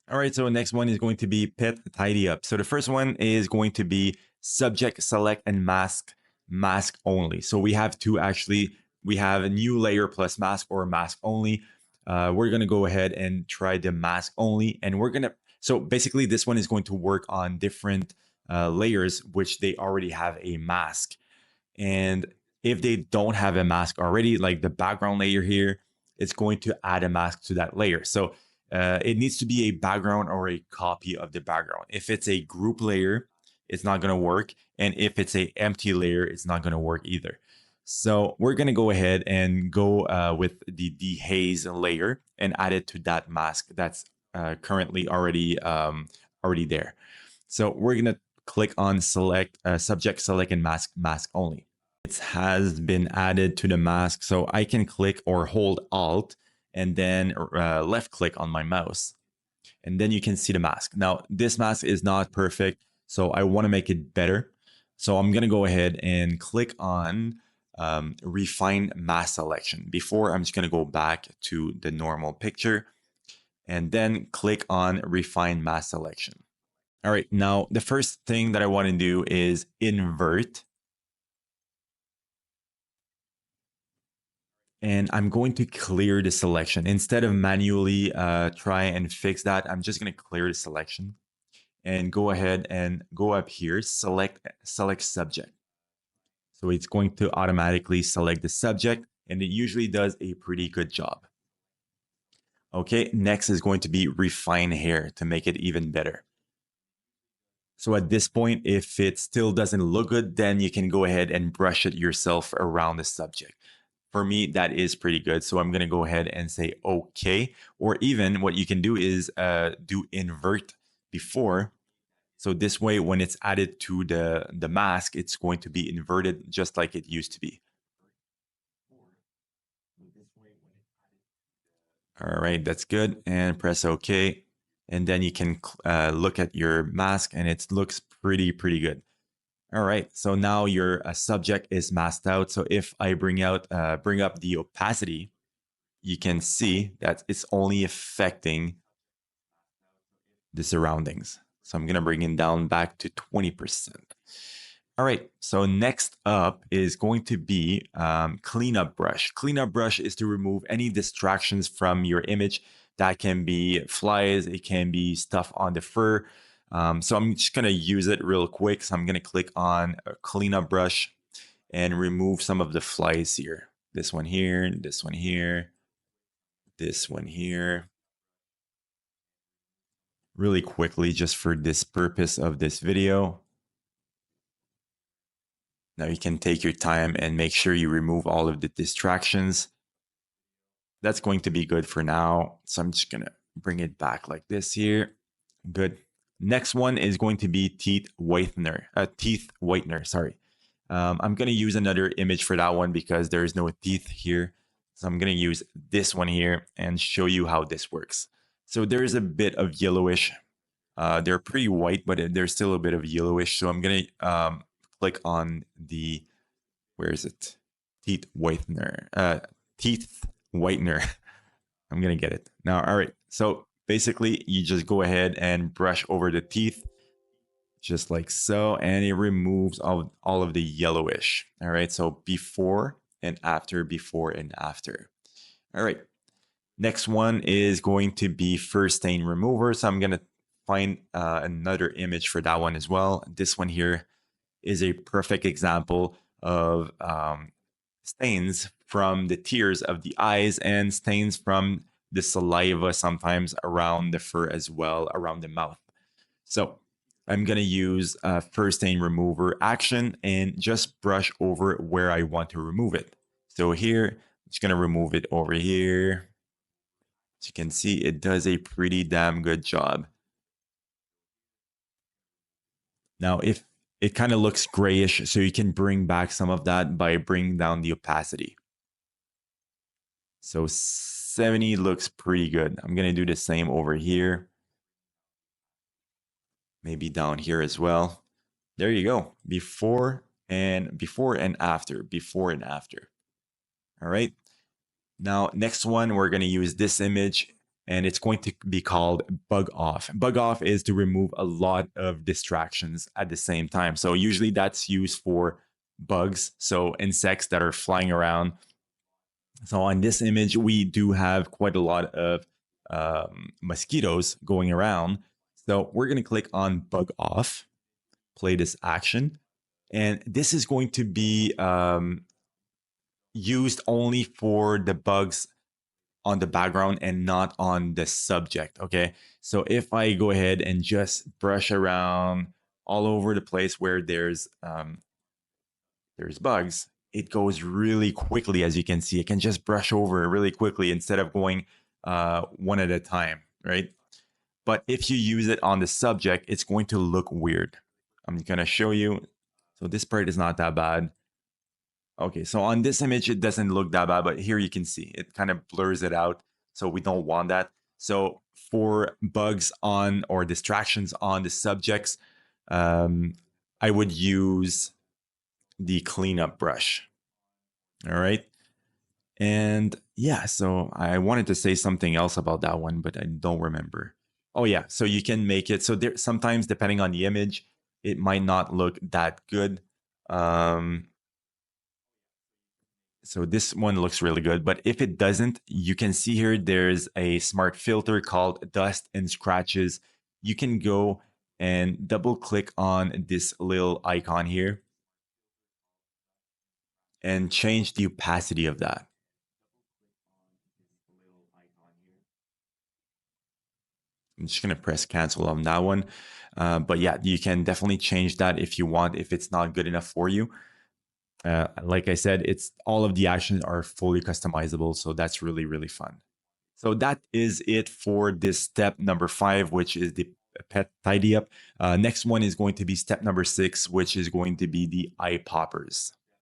All right, so next one is going to be pet tidy up. So the first one is going to be subject select and mask only. So we have two actually. We have a new layer plus mask or mask only. We're gonna go ahead and try the mask only, and we're gonna. So basically, this one is going to work on different layers which they already have a mask. And if they don't have a mask already, like the background layer here, it's going to add a mask to that layer. So it needs to be a background or a copy of the background. If it's a group layer, it's not going to work. And if it's a empty layer, it's not going to work either. So we're going to go ahead and go with the dehaze layer and add it to that mask that's currently already there. So we're going to click on select subject select and mask only. It has been added to the mask, so I can click or hold alt and then left click on my mouse, and then you can see the mask. Now this mask is not perfect, so I want to make it better. So I'm gonna go ahead and click on refine mask selection. Before, I'm just gonna go back to the normal picture and then click on refine mask selection. All right, now the first thing that I want to do is invert. And I'm going to clear the selection. Instead of manually try and fix that, I'm just going to clear the selection and go ahead and go up here, select subject. So it's going to automatically select the subject, and it usually does a pretty good job. Okay, next is going to be refine hair to make it even better. So at this point, if it still doesn't look good, then you can go ahead and brush it yourself around the subject. For me, that is pretty good. So I'm going to go ahead and say okay. Or even what you can do is do invert before. So this way, when it's added to the mask, it's going to be inverted just like it used to be. All right, that's good. And press OK. And then you can look at your mask and it looks pretty good. All right, so now your subject is masked out. So if I bring up the opacity, you can see that it's only affecting the surroundings. So I'm going to bring it down back to 20%. All right, so next up is going to be cleanup brush. Cleanup brush is to remove any distractions from your image. That can be flies, it can be stuff on the fur. So I'm just going to use it real quick. So I'm going to click on a cleanup brush and remove some of the flies here. This one here, this one here, this one here. Really quickly, just for this purpose of this video. Now you can take your time and make sure you remove all of the distractions. That's going to be good for now. So I'm just gonna bring it back like this here. Good. Next one is going to be teeth whitener. Sorry. I'm gonna use another image for that one because there is no teeth here. So I'm gonna use this one here and show you how this works. So there is a bit of yellowish. They're pretty white, but there's still a bit of yellowish. So I'm gonna click on the, where is it? Teeth whitener. Teeth whitener. I'm gonna get it now. All right. So basically, you just go ahead and brush over the teeth, just like so, and it removes all of the yellowish. All right. So before and after, before and after. All right. Next one is going to be fur stain remover. So I'm gonna find another image for that one as well. This one here is a perfect example of stains from the tears of the eyes and stains from the saliva sometimes around the fur as well, around the mouth. So I'm going to use fur stain remover action and just brush over where I want to remove it. So here, I'm just going to remove it over here. As you can see, it does a pretty damn good job. Now, if it kind of looks grayish, so you can bring back some of that by bringing down the opacity. So 70 looks pretty good. I'm going to do the same over here. Maybe down here as well. There you go. Before and after, before and after. All right. Now, next one, we're going to use this image. and it's going to be called bug off. Bug off is to remove a lot of distractions at the same time. So usually that's used for bugs, so insects that are flying around. So on this image, we do have quite a lot of mosquitoes going around. So we're going to click on bug off, play this action. And this is going to be used only for the bugs on the background and not on the subject. Okay. So if I go ahead and just brush around all over the place where there's bugs, it goes really quickly. As you can see, it can just brush over really quickly instead of going one at a time, right? But if you use it on the subject, it's going to look weird. I'm going to show you. So this part is not that bad. Okay, so on this image, it doesn't look that bad, but here you can see it kind of blurs it out. So we don't want that. So for bugs on or distractions on the subjects, I would use the cleanup brush. All right. And yeah, so I wanted to say something else about that one, but I don't remember. Oh yeah, so you can make it. So there sometimes, depending on the image, it might not look that good. So this one looks really good, but if it doesn't, you can see here there's a smart filter called dust and scratches. You can go and double click on this little icon here and change the opacity of that. I'm just going to press cancel on that one. But yeah, you can definitely change that if you want, if it's not good enough for you. Like I said, it's all of the actions are fully customizable. So that's really, really fun. So that is it for this step number 5, which is the pet tidy up. Next one is going to be step number 6, which is going to be the eye poppers.